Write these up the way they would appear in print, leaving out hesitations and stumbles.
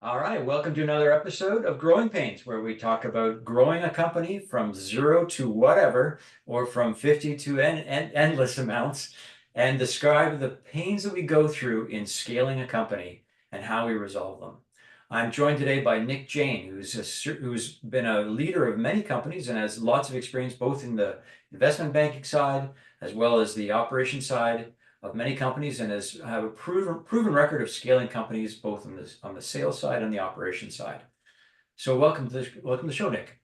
All right, welcome to another episode of Growing Pains, where we talk about growing a company from zero to whatever, or from 50 to endless amounts, and describe the pains that we go through in scaling a company and how we resolve them. I'm joined today by Nick Jain, who's been a leader of many companies and has lots of experience both in the investment banking side as well as the operation side of many companies and has have a proven record of scaling companies both on the sales side and the operation side. So welcome to the show, Nick.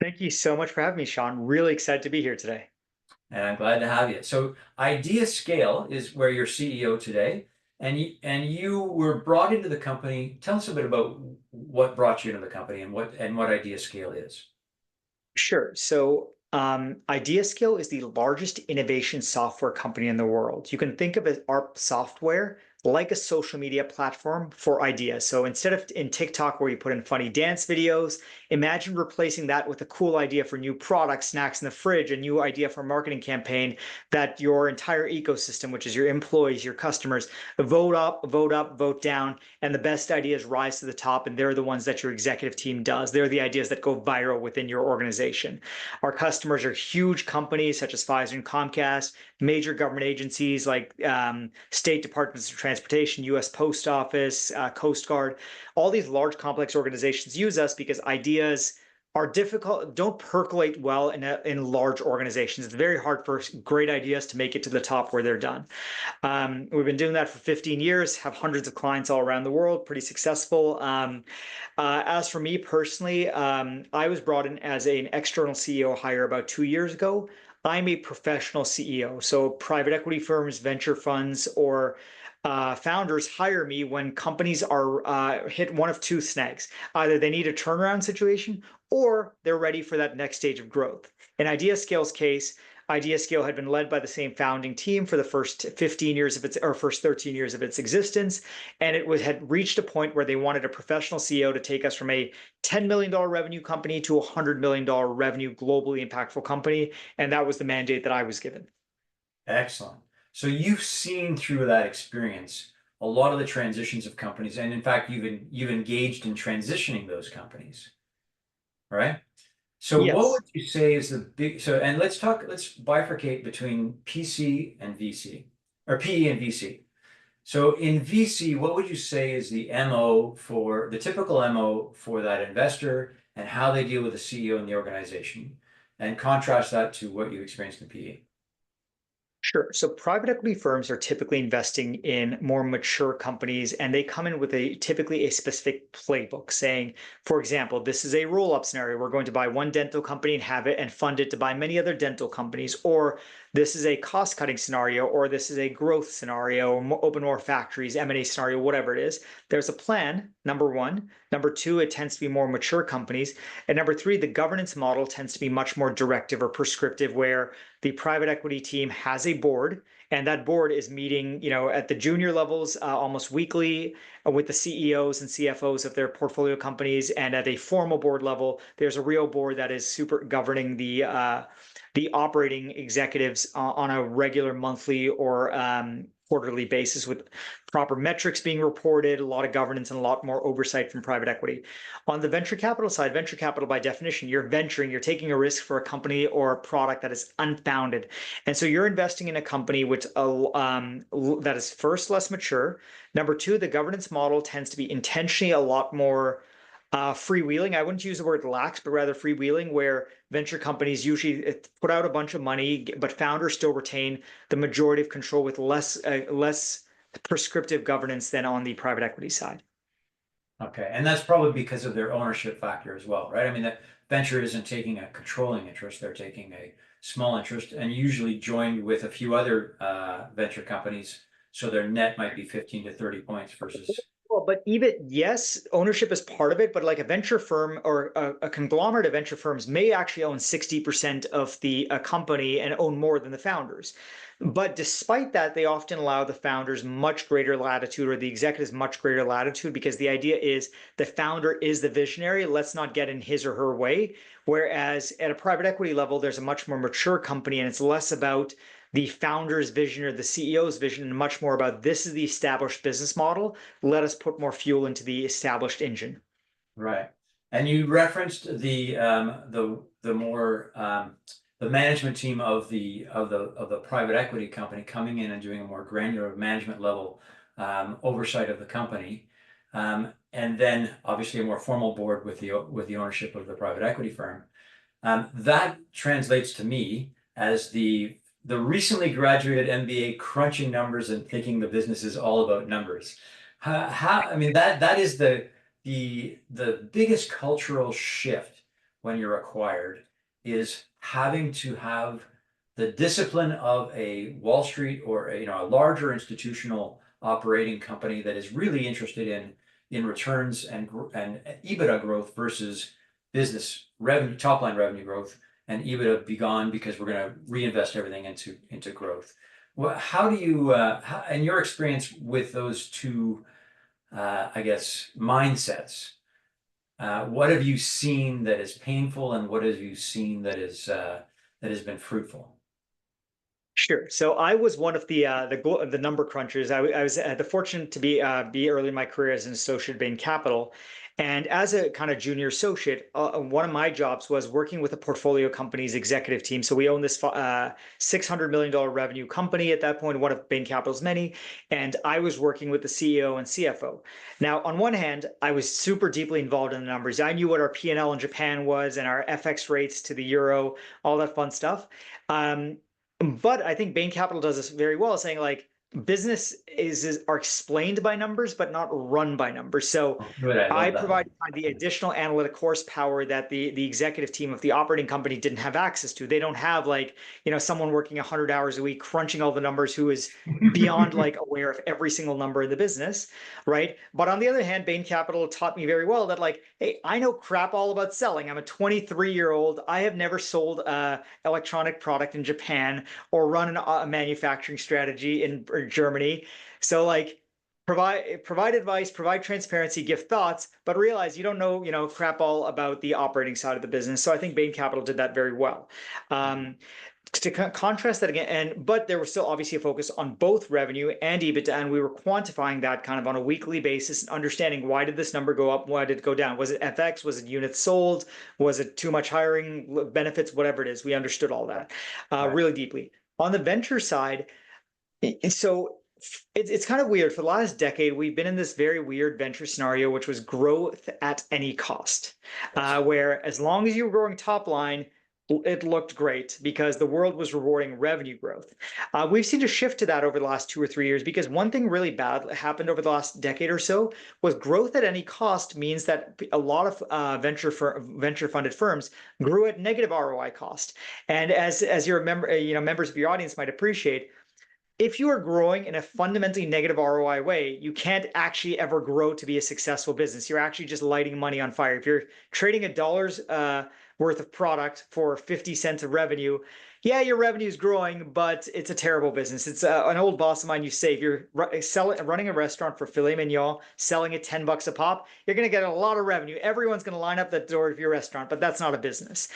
Thank you so much for having me, Sean. Really excited to be here today. And I'm glad to have you. So IdeaScale is where you're CEO today, and you were brought into the company. Tell us a bit about what brought you into the company and what IdeaScale is. Sure. IdeaScale is the largest innovation software company in the world. You can think of it, our software like a social media platform for ideas. So instead of in TikTok where you put in funny dance videos, imagine replacing that with a cool idea for new products, snacks in the fridge, a new idea for a marketing campaign that your entire ecosystem, which is your employees, your customers, vote down, and the best ideas rise to the top, and they're the ones that your executive team does. They're the ideas that go viral within your organization. Our customers are huge companies such as Pfizer and Comcast, major government agencies like state departments of transportation, U.S. Post Office, Coast Guard. All these large, complex organizations use us because ideas are difficult, don't percolate well in large organizations. It's very hard for great ideas to make it to the top where they're done. We've been doing that for 15 years, have hundreds of clients all around the world, pretty successful. As for me personally, I was brought in as an external CEO hire about 2 years ago. I'm a professional CEO. So private equity firms, venture funds, or founders hire me when companies are hit one of two snags. Either they need a turnaround situation or they're ready for that next stage of growth. In IdeaScale's case, IdeaScale had been led by the same founding team for the first 15 years of its, or first 13 years of its existence. And had reached a point where they wanted a professional CEO to take us from a $10 million revenue company to a $100 million revenue globally impactful company. And that was the mandate that I was given. Excellent. So you've seen through that experience a lot of the transitions of companies, and in fact, you've engaged in transitioning those companies, right? So what Yes. would you say is the big, and let's bifurcate between PC and VC, or PE and VC. So in VC, what would you say is the typical MO for that investor and how they deal with the CEO in the organization? And contrast that to what you experienced in PE. Sure. So private equity firms are typically investing in more mature companies, and they come in with typically a specific playbook saying, for example, this is a roll-up scenario. We're going to buy one dental company and have it and fund it to buy many other dental companies, or this is a cost-cutting scenario, or this is a growth scenario, or open more factories, M&A scenario, whatever it is. There's a plan, number one. Number two, it tends to be more mature companies. And number three, the governance model tends to be much more directive or prescriptive, where the private equity team has a board, and that board is meeting, at the junior levels almost weekly with the CEOs and CFOs of their portfolio companies, and at a formal board level, there's a real board that is super governing the operating executives on a regular monthly or quarterly basis, with proper metrics being reported, a lot of governance, and a lot more oversight from private equity. On the venture capital side, venture capital by definition, you're venturing, you're taking a risk for a company or a product that is unfounded. And so you're investing in a company that is first less mature. Number two, the governance model tends to be intentionally a lot more freewheeling. I wouldn't use the word lax, but rather freewheeling, where venture companies usually put out a bunch of money, but founders still retain the majority of control with less prescriptive governance than on the private equity side. Okay, and that's probably because of their ownership factor as well, right? I mean, that venture isn't taking a controlling interest; they're taking a small interest, and usually joined with a few other venture companies, so their net might be 15 to 30 points versus. Well, but even yes, ownership is part of it, but like a venture firm or a conglomerate of venture firms may actually own 60% of the company and own more than the founders. But despite that, they often allow the founders much greater latitude, or the executives much greater latitude, because the idea is the founder is the visionary. Let's not get in his or her way. Whereas at a private equity level, there's a much more mature company, and it's less about the founder's vision or the CEO's vision, and much more about this is the established business model. Let us put more fuel into the established engine. Right. And you referenced the more the management team of the private equity company coming in and doing a more granular management level oversight of the company, and then obviously a more formal board with the ownership of the private equity firm. That translates to me as the recently graduated MBA crunching numbers and thinking the business is all about numbers. I mean that is the biggest cultural shift when you're acquired is having to have the discipline of a Wall Street or a larger institutional operating company that is really interested in returns and EBITDA growth versus business revenue, top line revenue growth, and EBITDA be gone because we're going to reinvest everything into growth. Well, how do you, in your experience with those two, I guess, mindsets, what have you seen that is painful, and what have you seen that has been fruitful? Sure. So I was one of the number crunchers. I was the fortunate to be early in my career as an associate at Bain Capital, and as a kind of junior associate, one of my jobs was working with a portfolio company's executive team. So we own this $600 million revenue company at that point, one of Bain Capital's many, and I was working with the CEO and CFO. Now, on one hand, I was super deeply involved in the numbers. I knew what our P&L in Japan was and our FX rates to the euro, all that fun stuff. But I think Bain Capital does this very well, saying like business are explained by numbers, but not run by numbers. So Oh, good, I I love that. provide the additional analytic horsepower that the executive team of the operating company didn't have access to. They don't have like, someone working 100 hours a week crunching all the numbers who is beyond like aware of every single number in the business, right? But on the other hand, Bain Capital taught me very well that like, hey, I know crap all about selling. I'm a 23-year-old. I have never sold a electronic product in Japan or run a manufacturing strategy in Germany. So like provide advice, provide transparency, give thoughts, but realize you don't know, crap all about the operating side of the business. So I think Bain Capital did that very well. To contrast that again, but there was still obviously a focus on both revenue and EBITDA, and we were quantifying that kind of on a weekly basis, understanding why did this number go up, why did it go down? Was it FX? Was it units sold? Was it too much hiring, benefits, whatever it is? We understood all that Right. really deeply. On the venture side, so it's kind of weird. For the last decade, we've been in this very weird venture scenario, which was growth at any cost, Yes. where as long as you were growing top line, it looked great because the world was rewarding revenue growth. We've seen a shift to that over the last 2 or 3 years because one thing really bad happened over the last decade or so was growth at any cost means that a lot of venture funded firms grew at negative ROI cost. And as your members of your audience might appreciate, if you are growing in a fundamentally negative ROI way, you can't actually ever grow to be a successful business. You're actually just lighting money on fire. If you're trading a dollar's worth of product for 50 cents of revenue, yeah, your revenue is growing, but it's a terrible business. It's an old boss of mine used to say, if you're running a restaurant for filet mignon, selling it $10 a pop, you're going to get a lot of revenue. Everyone's going to line up that door of your restaurant, but that's not a business.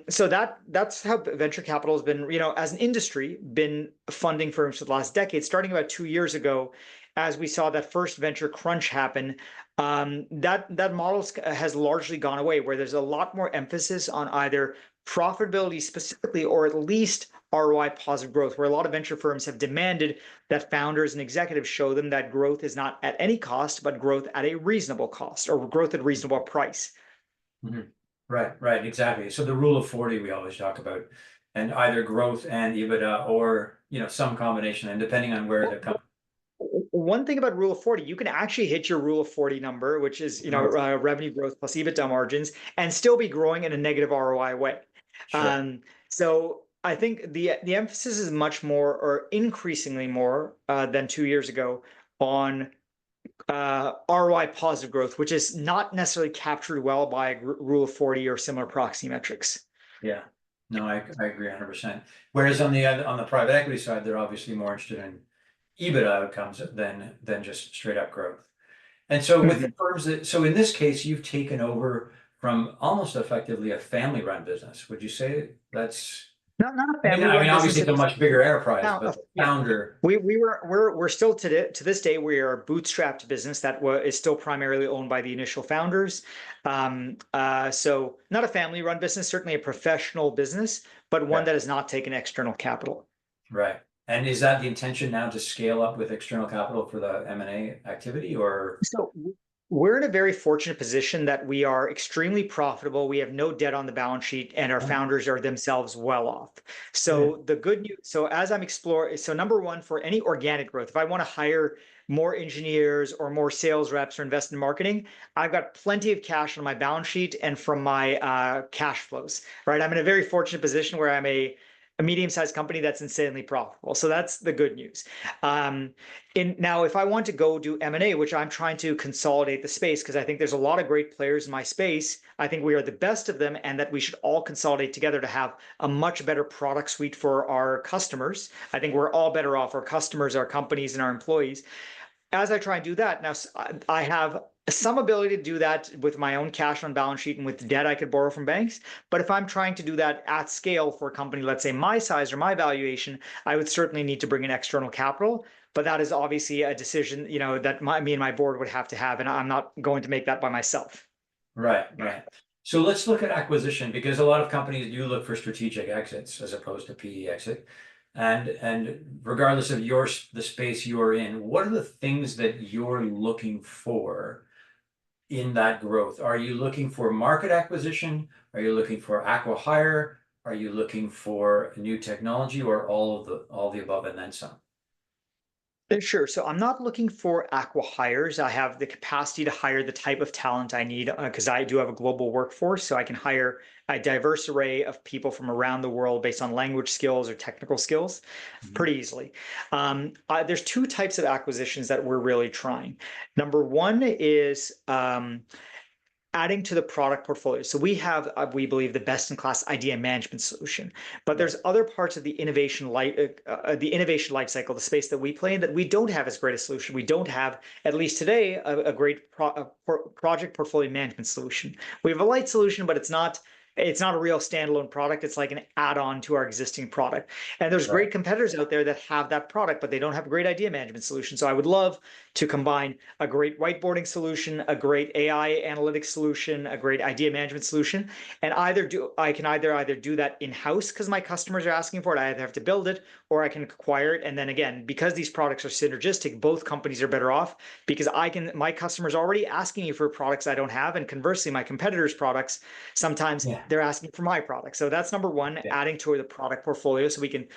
So that's how venture capital has been, as an industry, been funding firms for the last decade, starting about 2 years ago, as we saw that first venture crunch happen. That model has largely gone away, where there's a lot more emphasis on either profitability specifically, or at least ROI positive growth, where a lot of venture firms have demanded that founders and executives show them that growth is not at any cost, but growth at a reasonable cost or growth at a reasonable price. Mhm. Right, right, exactly. So the rule of 40 we always talk about, and either growth and EBITDA or some combination, and depending on where the company One thing about rule of 40, you can actually hit your rule of 40 number, which is, growth. revenue growth plus EBITDA margins, and still be growing in a negative ROI way. Sure. So I think the emphasis is much more, or increasingly more than 2 years ago, on ROI positive growth, which is not necessarily captured well by rule of 40 or similar proxy metrics. Yeah. No, I agree 100%. Whereas on the private equity side, they're obviously more interested in EBITDA outcomes than just straight up growth. And so with the Mhm. firms so in this case, you've taken over from almost effectively a family run business. Would you say that's Not a I family-run mean, business. obviously it's a much bigger enterprise, but the Yeah. founder, We're still to this day we are a bootstrapped business that is still primarily owned by the initial founders. So not a family-run business, certainly a professional business, but one okay, that has not taken external capital. right. And is that the intention now to scale up with external capital for the M&A activity or? So we're in a very fortunate position that we are extremely profitable. We have no debt on the balance sheet, and our Oh, founders are themselves well off. yeah, So the good news, so as I'm exploring, so number one, for any organic growth, if I want to hire more engineers or more sales reps or invest in marketing, I've got plenty of cash on my balance sheet and from my cash flows, right? I'm in a very fortunate position where I'm a medium-sized company that's insanely profitable. So that's the good news. Um, Now, if I want to go do M&A, which I'm trying to consolidate the space because I think there's a lot of great players in my space. I think we are the best of them, and that we should all consolidate together to have a much better product suite for our customers. I think we're all better off, our customers, our companies, and our employees. As I try and do that, now I have some ability to do that with my own cash on balance sheet and with debt I could borrow from banks. But if I'm trying to do that at scale for a company, let's say my size or my valuation, I would certainly need to bring in external capital. But that is obviously a decision, that me and my board would have to have, and I'm not going to make that by myself. right, right. So let's look at acquisition because a lot of companies do look for strategic exits as opposed to PE exit. And regardless of the space you're in, what are the things that you're looking for in that growth? Are you looking for market acquisition? Are you looking for acqui-hire? Are you looking for new technology or all the above and then some? Sure. So I'm not looking for acqui-hires. I have the capacity to hire the type of talent I need because I do have a global workforce. So I can hire a diverse array of people from around the world based on language skills or technical skills Mhm. pretty easily. There's two types of acquisitions that we're really trying. Number one is adding to the product portfolio. So we have, we believe, the best-in-class idea management solution. But Right. there's other parts of the innovation life cycle, the space that we play in, that we don't have as great a solution. We don't have, at least today, a great project portfolio management solution. We have a light solution, but it's not a real standalone product. It's like an add-on to our existing product. And there's Right. great competitors out there that have that product, but they don't have a great idea management solution. So I would love to combine a great whiteboarding solution, a great AI analytics solution, a great idea management solution, and I can either do that in-house because my customers are asking for it. I either have to build it or I can acquire it. And then again, because these products are synergistic, both companies are better off because my customers are already asking me for products I don't have, and conversely, my competitors' products sometimes Yeah. they're asking for my product. So that's number one, Yeah. adding to the product portfolio so we can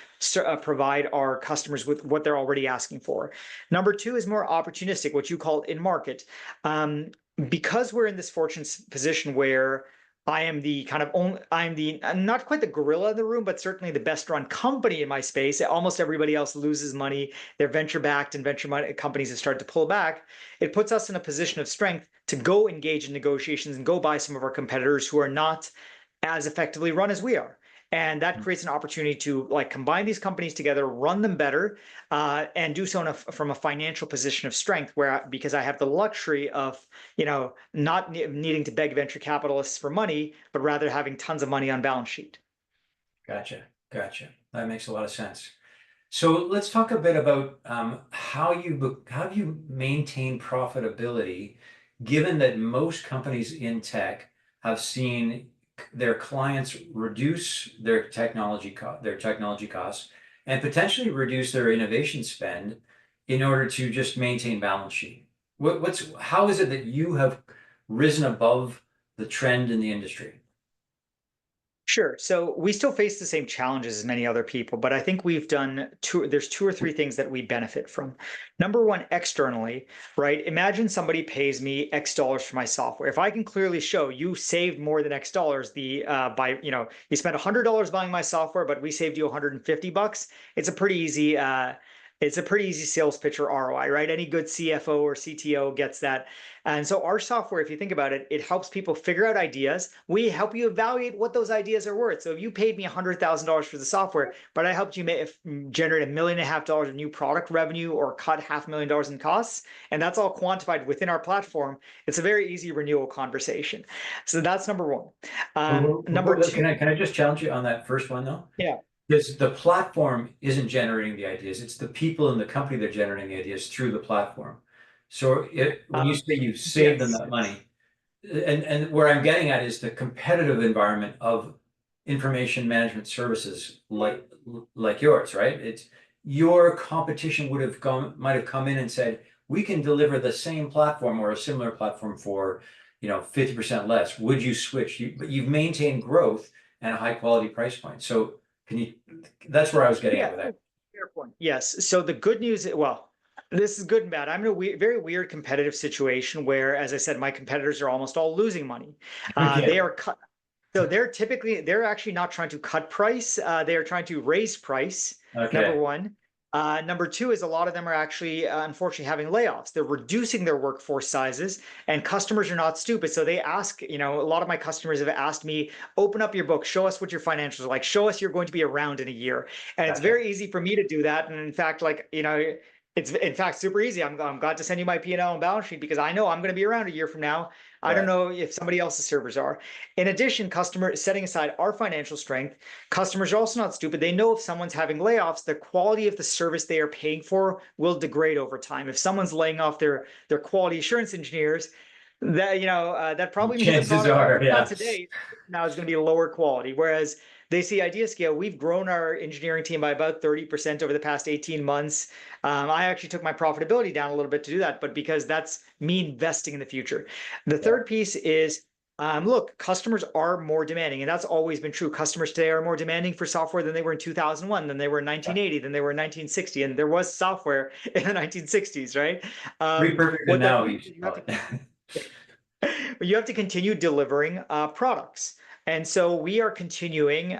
provide our customers with what they're already asking for. Number two is more opportunistic, what you call in market. Um, because we're in this fortunate position where I am the kind of only, I'm the not quite the gorilla in the room, but certainly the best run company in my space. Almost everybody else loses money. They're venture backed, and venture money companies have started to pull back. It puts us in a position of strength to go engage in negotiations and go buy some of our competitors who are not as effectively run as we are. And that creates an opportunity to like combine these companies together, run them better, and do so from a financial position of strength. Because I have the luxury of not needing to beg venture capitalists for money, but rather having tons of money on balance sheet. Gotcha. Gotcha. That makes a lot of sense. So let's talk a bit about how do you maintain profitability, given that most companies in tech have seen their clients reduce their technology costs and potentially reduce their innovation spend in order to just maintain balance sheet. How is it that you have risen above the trend in the industry? Sure. So we still face the same challenges as many other people, but I think there's two or three things that we benefit from. Number one, externally, right? Imagine somebody pays me X dollars for my software. If I can clearly show you saved more than X dollars, you spent $100 buying my software, but we saved you 150 bucks. It's a pretty easy sales pitch or ROI, right? Any good CFO or CTO gets that. And so our software, if you think about it, it helps people figure out ideas. We help you evaluate what those ideas are worth. So if you paid me $100,000 for the software, but I helped you generate $1.5 million of new product revenue or cut $500,000 in costs, and that's all quantified within our platform, it's a very easy renewal conversation. So that's number one. Number two, Can I just challenge you on that first one though? yeah. Because the platform isn't generating the ideas, it's the people in the company that are generating the ideas through the platform. So when you Uh, say you save them yes. that money, and where I'm getting at is the competitive environment of information management services like yours, right? It's your competition might have come in and said, we can deliver the same platform or a similar platform for, 50% less. Would you switch? But you've maintained growth and a high quality price point. So can you, that's where I was getting at Yeah, with that. fair point. Yes. So the good news, well, this is good and bad. I'm in a very weird competitive situation where, as I said, my competitors are almost all losing money. They Okay. are cut. So they're actually not trying to cut price. They are trying to raise price. Number Okay. one. Number two is a lot of them are actually, unfortunately, having layoffs. They're reducing their workforce sizes, and customers are not stupid. So they ask, a lot of my customers have asked me, open up your book, show us what your financials are like, show us you're going to be around in a year. And it's Gotcha. very easy for me to do that. And in fact, it's in fact super easy. I'm glad to send you my P&L and balance sheet because I know I'm going to be around a year from now. I don't Right. know if somebody else's servers are. In addition, customer setting aside our financial strength, customers are also not stupid. They know if someone's having layoffs, the quality of the service they are paying for will degrade over time. If someone's laying off their quality assurance engineers, that probably means the Chances product are, not yeah. today now is going to be lower quality. Whereas they see IdeaScale, we've grown our engineering team by about 30% over the past 18 months. I actually took my profitability down a little bit to do that, but because that's me investing in the future. The Yeah. third piece is look, customers are more demanding, and that's always been true. Customers today are more demanding for software than they were in 2001, than they were in Yeah. 1980, than they were in 1960, and there was software in the 1960s, right? Pretty perfect What that analogy, means you is should call it. you have to continue delivering products. And so we are continuing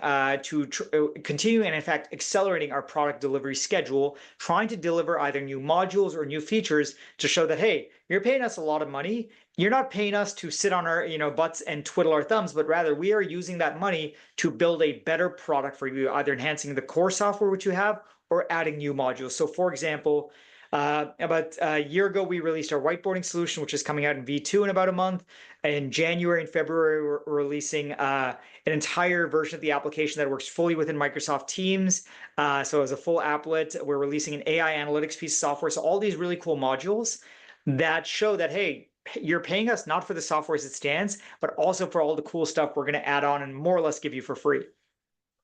continuing and in fact accelerating our product delivery schedule, trying to deliver either new modules or new features to show that, hey, you're paying us a lot of money. You're not paying us to sit on our butts and twiddle our thumbs, but rather we are using that money to build a better product for you, either enhancing the core software which you have or adding new modules. So for example, about a year ago, we released our whiteboarding solution, which is coming out in V2 in about a month. In January and February, we're releasing an entire version of the application that works fully within Microsoft Teams. So as a full applet, we're releasing an AI analytics piece of software. So all these really cool modules that show that, hey, you're paying us not for the software as it stands, but also for all the cool stuff we're going to add on and more or less give you for free.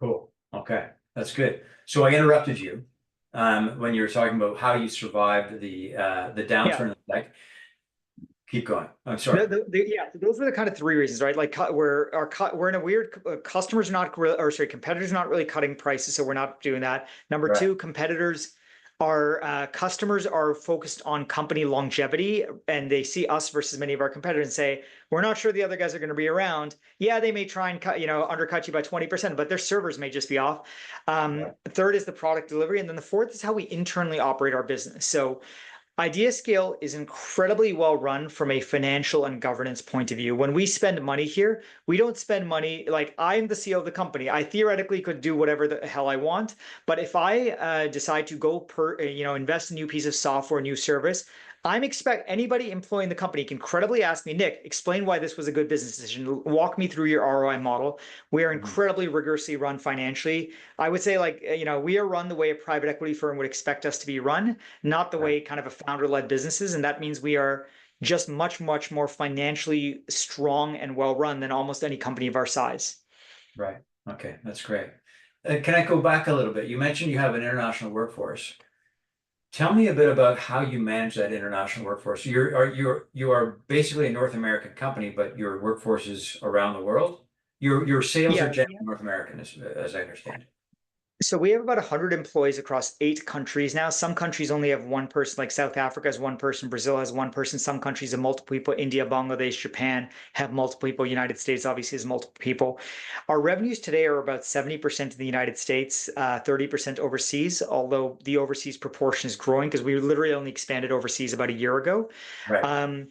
Cool. Okay. That's good. So I interrupted you when you were talking about how you survived the Yeah. downturn. Like, keep going. I'm sorry. Yeah, so those were the kind of three reasons, right? Like we're in a weird customers are not or sorry, competitors are not really cutting prices, so we're not doing that. Number Right. two, customers are focused on company longevity, and they see us versus many of our competitors and say, we're not sure the other guys are going to be around. Yeah, they may try and undercut you by 20%, but their servers may just be off. Right. Third is the product delivery, and then the fourth is how we internally operate our business. So IdeaScale is incredibly well run from a financial and governance point of view. When we spend money here, we don't spend money like I'm the CEO of the company. I theoretically could do whatever the hell I want, but if I decide to go invest in a new piece of software, new service, I'm expect anybody employing the company can credibly ask me, Nick, explain why this was a good business decision. Walk me through your ROI model. We are Mhm. incredibly rigorously run financially. I would say we are run the way a private equity firm would expect us to be run, not the Right. way kind of a founder-led business is. And that means we are just much, much more financially strong and well run than almost any company of our size. Right. Okay. That's great. Can I go back a little bit? You mentioned you have an international workforce. Tell me a bit about how you manage that international workforce. You are basically a North American company, but your workforce is around the world. Your sales are Yeah, generally North American, as I understand. so we have about 100 employees across 8 countries now. Some countries only have one person, like South Africa has one person, Brazil has one person. Some countries have multiple people. India, Bangladesh, Japan have multiple people. United States obviously has multiple people. Our revenues today are about 70% in the United States, 30% overseas, although the overseas proportion is growing because we literally only expanded overseas about a year ago. Right. Um,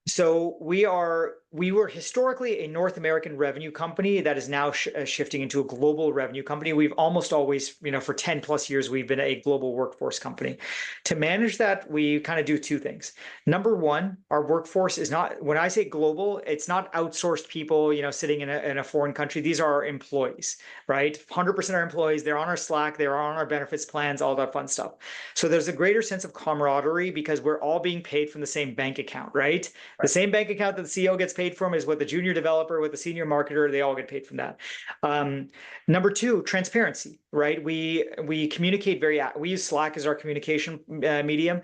so we are we were historically a North American revenue company that is now shifting into a global revenue company. We've almost always, for 10 plus years, we've been a global workforce company. To manage that, we kind of do two things. Number one, our workforce is not, when I say global, it's not outsourced people, sitting in a foreign country. These are our employees, right? 100% our employees, they're on our Slack, they're on our benefits plans, all that fun stuff. So there's a greater sense of camaraderie because we're all being paid from the same bank account, right? The Right. same bank account that the CEO gets paid from is what the junior developer, with the senior marketer, they all get paid from that. Um, Number two, transparency, right? We communicate we use Slack as our communication medium.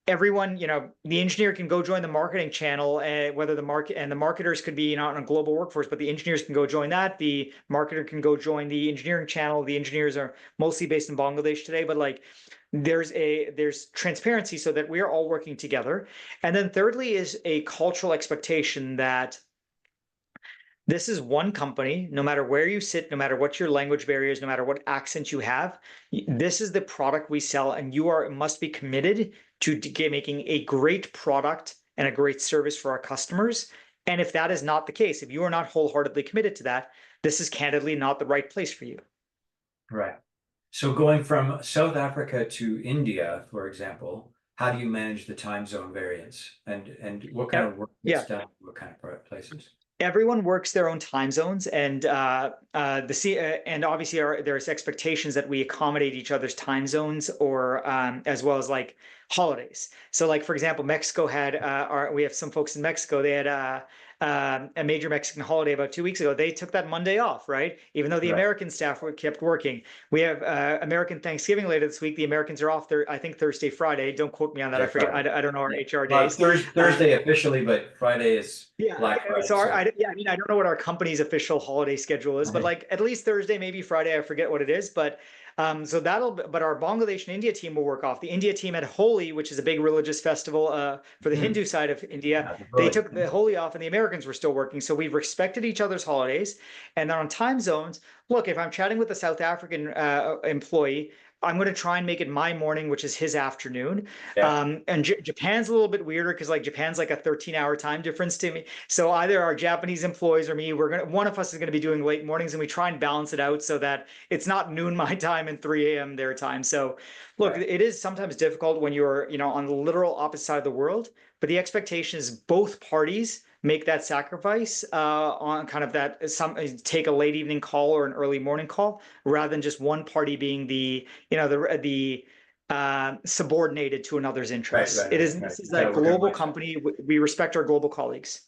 Everyone, the engineer can go join the marketing channel, whether the market and the marketers could be on a global workforce, but the engineers can go join that. The marketer can go join the engineering channel. The engineers are mostly based in Bangladesh today, but like there's transparency so that we are all working together. And then thirdly is a cultural expectation that this is one company, no matter where you sit, no matter what your language barriers, no matter what accent you have, this is the product we sell, and must be committed to making a great product and a great service for our customers. And if that is not the case, if you are not wholeheartedly committed to that, this is candidly not the right place for you. Right. So going from South Africa to India, for example, how do you manage the time zone variance, and what kind of work gets Yeah. done? What kind of places? Everyone works their own time zones, and and obviously there's expectations that we accommodate each other's time zones, or as well as like holidays. So, like for example, Mexico had we have some folks in Mexico. They had a major Mexican holiday about 2 weeks ago. They took that Monday off, right? Even though the Right. American staff kept working. We have American Thanksgiving later this week. The Americans are off there, I think Thursday, Friday. Don't quote me on that. I Thursday, forget. Friday. I don't know our Yeah. HR Well, days. Thursday officially, but Friday is Yeah. Black Friday. So So yeah, I mean, I don't know what our company's official holiday schedule is, but right. like at least Thursday, maybe Friday, I forget what it is. But so but our Bangladesh and India team will work off. The India team had Holi, which is a big religious festival for the Mhm. Hindu side of India. Yeah, They really. took the Holi off, and the Americans were still working. So we've respected each other's holidays. And then on time zones, look, if I'm chatting with a South African employee, I'm going to try and make it my morning, which is his afternoon. Yeah. And Japan's a little bit weirder because like Japan's like a 13-hour time difference to me. So either our Japanese employees or me, one of us is going to be doing late mornings, and we try and balance it out so that it's not noon my time and 3 a.m. their time. So look, Right. it is sometimes difficult when you're, on the literal opposite side of the world, but the expectation is both parties make that sacrifice on kind of that take a late evening call or an early morning call, rather than just one party being the subordinated to another's Right. interests. Right. It Right. is Right. This is You a gotta work on global mindset. company. We respect our global colleagues.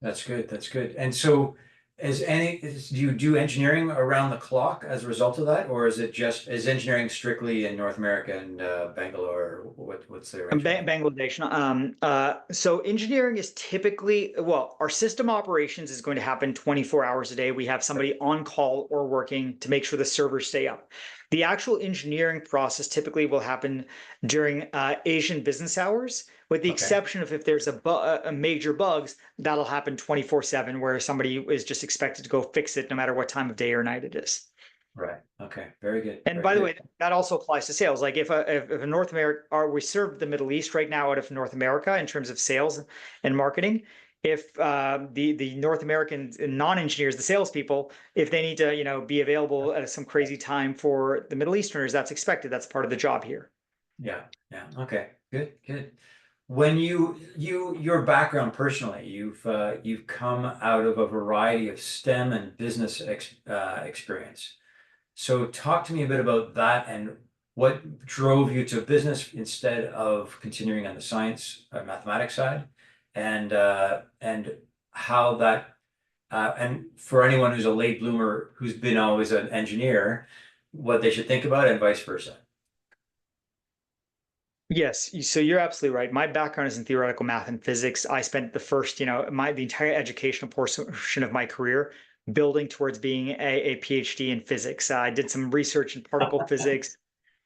That's good. That's good. And so, do you do engineering around the clock as a result of that, or is engineering strictly in North America and Bangalore? What's the arrangement? Bangladesh. So engineering is typically, well, our system operations is going to happen 24 hours a day. We have There? somebody on call or working to make sure the servers stay up. The actual engineering process typically will happen during Asian business hours, with the Okay. exception of if there's a major bugs, that'll happen 24/7, where somebody is just expected to go fix it no matter what time of day or night it is. Right. Okay. Very good. And Very by the good. way, that also applies to sales. Like if a North America, or we serve the Middle East right now out of North America in terms of sales and marketing. If the North American non-engineers, the salespeople, if they need to be available at some crazy time for the Middle Easterners, that's expected. That's part of the job here. Yeah. Yeah. Okay. Good. Good. When your background personally, you've come out of a variety of STEM and business experience. So talk to me a bit about that and what drove you to business instead of continuing on the science mathematics side, and how that and for anyone who's a late bloomer who's been always an engineer, what they should think about and vice versa. Yes, so you're absolutely right. My background is in theoretical math and physics. I spent the first, the entire educational portion of my career building towards being a PhD in physics. I did some research in particle physics,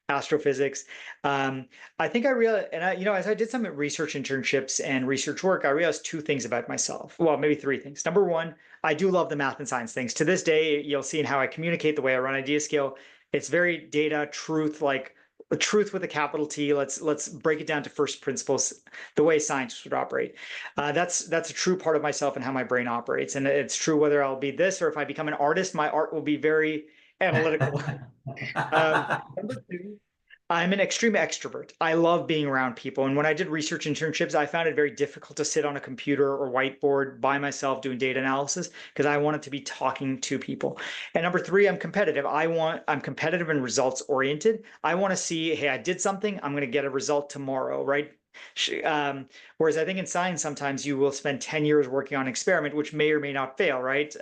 astrophysics. Um, I think I realized, and as I did some research internships and research work, I realized two things about myself. Well, maybe three things. Number one, I do love the math and science things. To this day, you'll see in how I communicate, the way I run IdeaScale, it's very data, truth, like the truth with a capital T. Let's break it down to first principles, the way scientists would operate. That's a true part of myself and how my brain operates. And it's true whether I'll be this or if I become an artist, my art will be very analytical. Number two, I'm an extreme extrovert. I love being around people. And when I did research internships, I found it very difficult to sit on a computer or whiteboard by myself doing data analysis because I wanted to be talking to people. And number three, I'm competitive. I'm competitive and results oriented. I want to see, hey, I did something, I'm going to get a result tomorrow, right? Whereas I think in science, sometimes you will spend 10 years working on an experiment, which may or may not fail, right?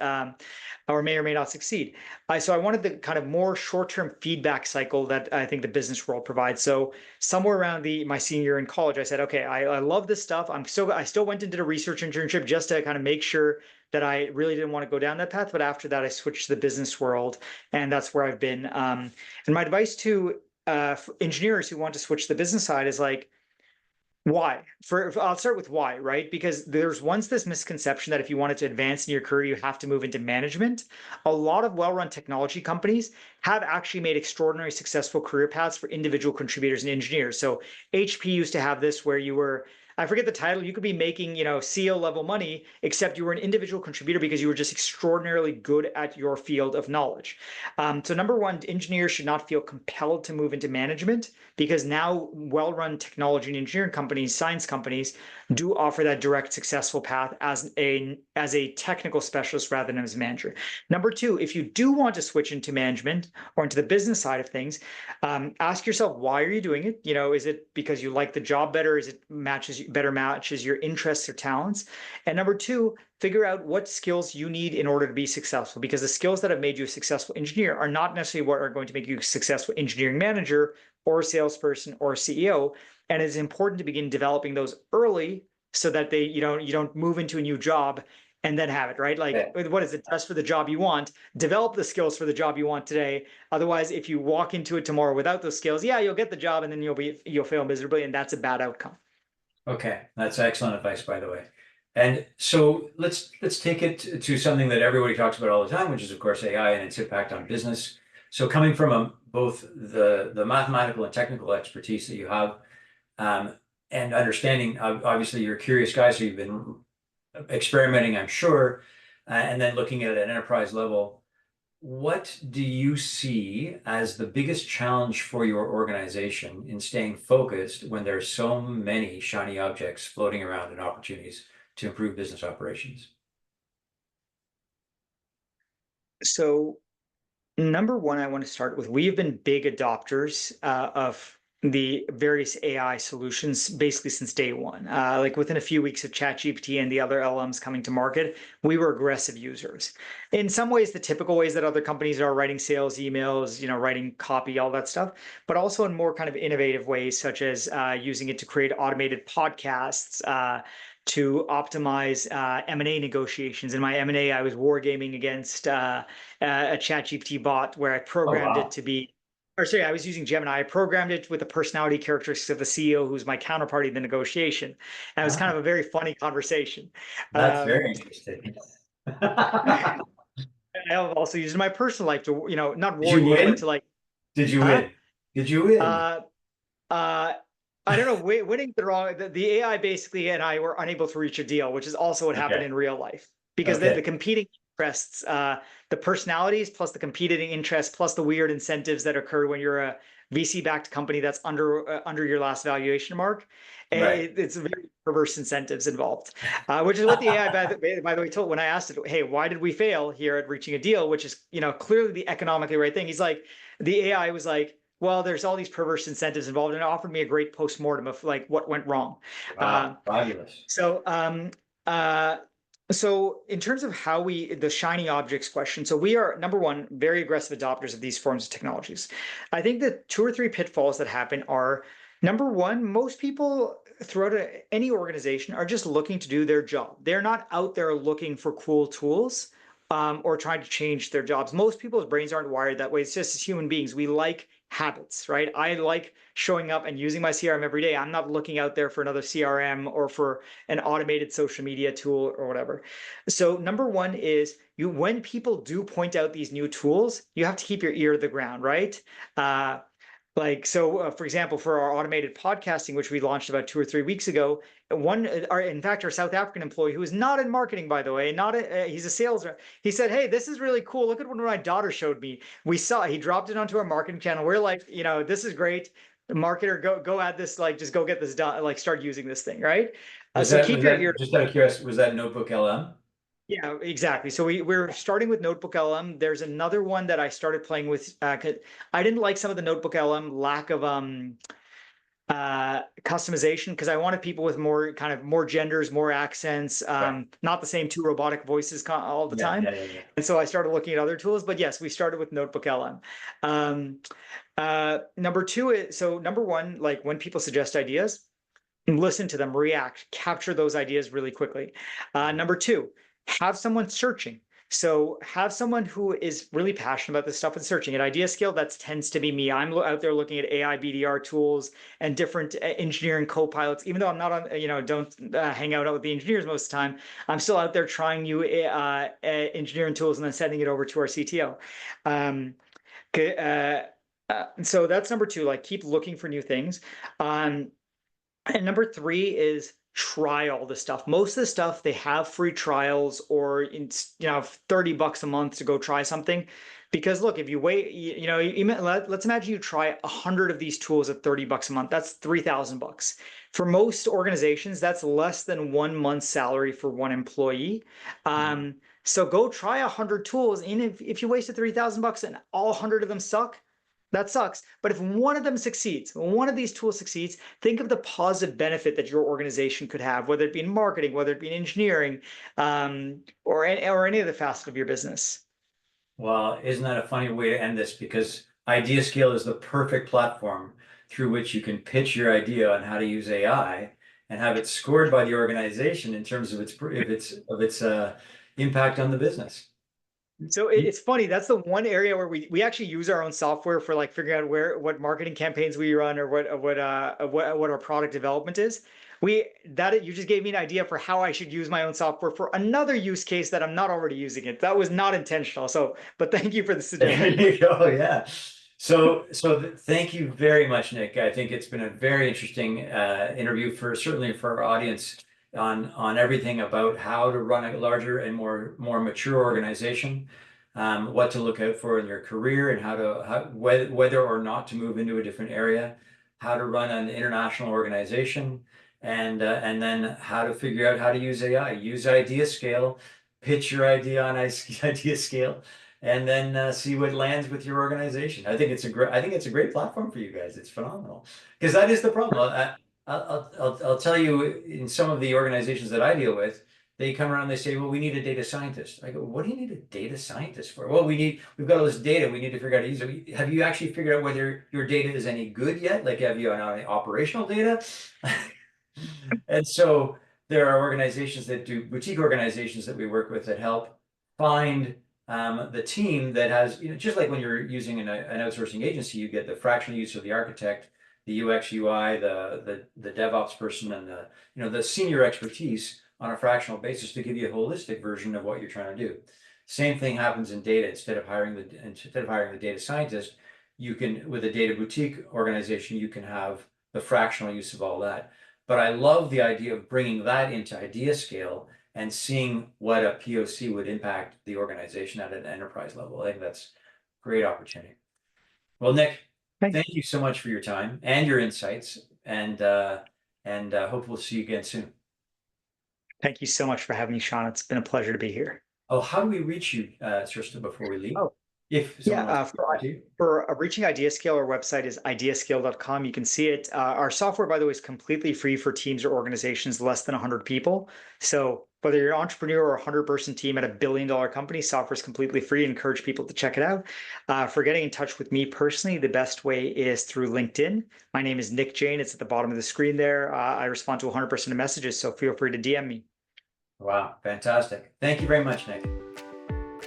Or may or may not succeed. So I wanted the kind of more short-term feedback cycle that I think the business world provides. So somewhere around my senior year in college, I said, okay, I love this stuff. I still went and did a research internship just to kind of make sure that I really didn't want to go down that path. But after that, I switched to the business world, and that's where I've been. And my advice to engineers who want to switch to the business side is like, why? I'll start with why, right? Because there's once this misconception that if you wanted to advance in your career, you have to move into management. A lot of well-run technology companies have actually made extraordinary successful career paths for individual contributors and engineers. So HP used to have this where you were, I forget the title, you could be making, CEO level money, except you were an individual contributor because you were just extraordinarily good at your field of knowledge. So number one, engineers should not feel compelled to move into management because now well-run technology and engineering companies, science companies, do offer that direct successful path as a technical specialist rather than as a manager. Number two, if you do want to switch into management or into the business side of things, ask yourself, why are you doing it? Is it because you like the job better? Is it better matches your interests or talents? And number two, figure out what skills you need in order to be successful, because the skills that have made you a successful engineer are not necessarily what are going to make you a successful engineering manager or a salesperson or a CEO. And it's important to begin developing those early so that you don't move into a new job and then have it, right? Like, Yeah. what is it? Test for the job you want. Develop the skills for the job you want today. Otherwise, if you walk into it tomorrow without those skills, yeah, you'll get the job and then you'll fail miserably, and that's a bad outcome. Okay, that's excellent advice, by the way. And so let's take it to something that everybody talks about all the time, which is of course AI and its impact on business. So coming from both the mathematical and technical expertise that you have, and understanding, obviously you're a curious guy, so you've been experimenting, I'm sure, and then looking at an enterprise level. What do you see as the biggest challenge for your organization in staying focused when there are so many shiny objects floating around and opportunities to improve business operations? So number one, I want to start with, we have been big adopters of the various AI solutions basically since day one. Like within a few weeks of ChatGPT and the other LLMs coming to market, we were aggressive users. In some ways, the typical ways that other companies are writing sales emails, writing copy, all that stuff, but also in more kind of innovative ways, such as using it to create automated podcasts, to optimize M&A negotiations. In my M&A, I was wargaming against a ChatGPT bot where I Oh, programmed it wow. to be, or sorry, I was using Gemini. I programmed it with the personality characteristics of the CEO, who's my counterparty in the negotiation. And it was kind Ah, of a very funny conversation. that's Um, very interesting. I have also used it in my personal life to, not Did you wargame, but to win? like, Did you huh? win? Did you win? Uh, uh, I don't know, winning the wrong, the AI basically and I were unable to reach a deal, which is also what happened Okay. in real life because the Okay. competing interests, the personalities plus the competing interests plus the weird incentives that occur when you're a VC-backed company that's under your last valuation mark. Right. It's very perverse incentives involved, which is what the AI, by the way, told when I asked it, hey, why did we fail here at reaching a deal, which is clearly the economically right thing. He's like, the AI was like, well, there's all these perverse incentives involved, and it offered me a great postmortem of like what went wrong. Wow. Uh, Fabulous. so, uh, so in terms of the shiny objects question, so we are number one, very aggressive adopters of these forms of technologies. I think the two or three pitfalls that happen are number one, most people throughout any organization are just looking to do their job. They're not out there looking for cool tools. Or trying to change their jobs. Most people's brains aren't wired that way. It's just as human beings, we like habits, right? I like showing up and using my CRM every day. I'm not looking out there for another CRM or for an automated social media tool or whatever. So number one is when people do point out these new tools, you have to keep your ear to the ground, right? Uh, Like, so for example, for our automated podcasting, which we launched about 2 or 3 weeks ago, in fact, our South African employee, who is not in marketing, by the way, he's a sales rep. He said, "Hey, this is really cool. Look at what my daughter showed me. He dropped it onto our marketing channel. We're like, this is great. The marketer, go add this, like, just go get this done, like, start using this thing, right? So keep Was your ear. that just out of curiosity, was that Notebook LM? Yeah, exactly. So we're starting with Notebook LM. There's another one that I started playing with. 'Cause I didn't like some of the Notebook LM lack of customization, because I wanted people with more genders, more accents, Right. not the same two robotic voices all the Yeah, time. yeah, yeah, yeah. And so I started looking at other tools. But yes, we started with Notebook LM. Um, number two is, so number one, like, when people suggest ideas, listen to them, react, capture those ideas really quickly. Number two, have someone searching. So have someone who is really passionate about this stuff and searching. At IdeaScale, that tends to be me. I'm out there looking at AI BDR tools and different engineering co-pilots. Even though I'm not on, don't hang out with the engineers most of the time, I'm still out there trying new engineering tools and then sending it over to our CTO. Um, so that's number two. Like, keep looking for new things. Um, and number three is try all the stuff. Most of the stuff, they have free trials, or it's, $30 a month to go try something. Because look, if you wait, let's imagine you try 100 of these tools at $30 a month. That's $3,000. For most organizations, that's less than 1 month's salary for one employee. Mhm. So go try 100 tools, and if you wasted $3,000 and all 100 of them suck, that sucks. But if one of them succeeds, one of these tools succeeds, think of the positive benefit that your organization could have, whether it be in marketing, whether it be in engineering, or any other facet of your business. Well, isn't that a funny way to end this? Because IdeaScale is the perfect platform through which you can pitch your idea on how to use AI and have it scored by the organization in terms of its impact on the business. So it's funny. That's the one area where we actually use our own software for, like, figuring out what marketing campaigns we run, or what our product development is. You just gave me an idea for how I should use my own software for another use case that I'm not already using it. That was not intentional. So, but thank you for the There suggestion. you go. Yeah. Thank you very much, Nick. I think it's been a very interesting interview, certainly for our audience, on everything about how to run a larger and more mature organization, what to look out for in your career, and whether or not to move into a different area, how to run an international organization, and then how to figure out how to use AI, use IdeaScale, pitch your idea on IdeaScale, and then see what lands with your organization. I think it's a great platform for you guys. It's phenomenal, because that is the problem. I'll tell you, in some of the organizations that I deal with, they come around and they say, "Well, we need a data scientist." I go, "What do you need a data scientist for?" "Well, we've got all this data. We need to figure out how to use it." Have you actually figured out whether your data is any good yet? Like, have you any operational data? And so there are organizations that do boutique organizations that we work with that help find the team that has, just like when you're using an outsourcing agency, you get the fractional use of the architect, the UX UI, the DevOps person, and the senior expertise on a fractional basis to give you a holistic version of what you're trying to do. Same thing happens in data. Instead of hiring the data scientist, you can, with a data boutique organization, you can have the fractional use of all that. But I love the idea of bringing that into IdeaScale and seeing what a POC would impact the organization at an enterprise level. I think that's a great opportunity. Well, Nick, Thank thank you so much for your time and your insights, and hope we'll see you again soon. thank you so much for having me, Sean. It's been a pleasure to be here. Oh, how do we reach you, Tristan, before we leave? Oh, If yeah, someone wants to talk to you. for reaching IdeaScale, our website is ideascale.com. You can see it. Our software, by the way, is completely free for teams or organizations less than 100 people. So whether you're an entrepreneur or a 100-person team at a billion-dollar company, software is completely free. I encourage people to check it out. For getting in touch with me personally, the best way is through LinkedIn. My name is Nick Jain. It's at the bottom of the screen there. I respond to 100% of messages, so feel free to DM me. Wow, fantastic. Thank you very much, Nick.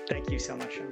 Thank you so much, Sean.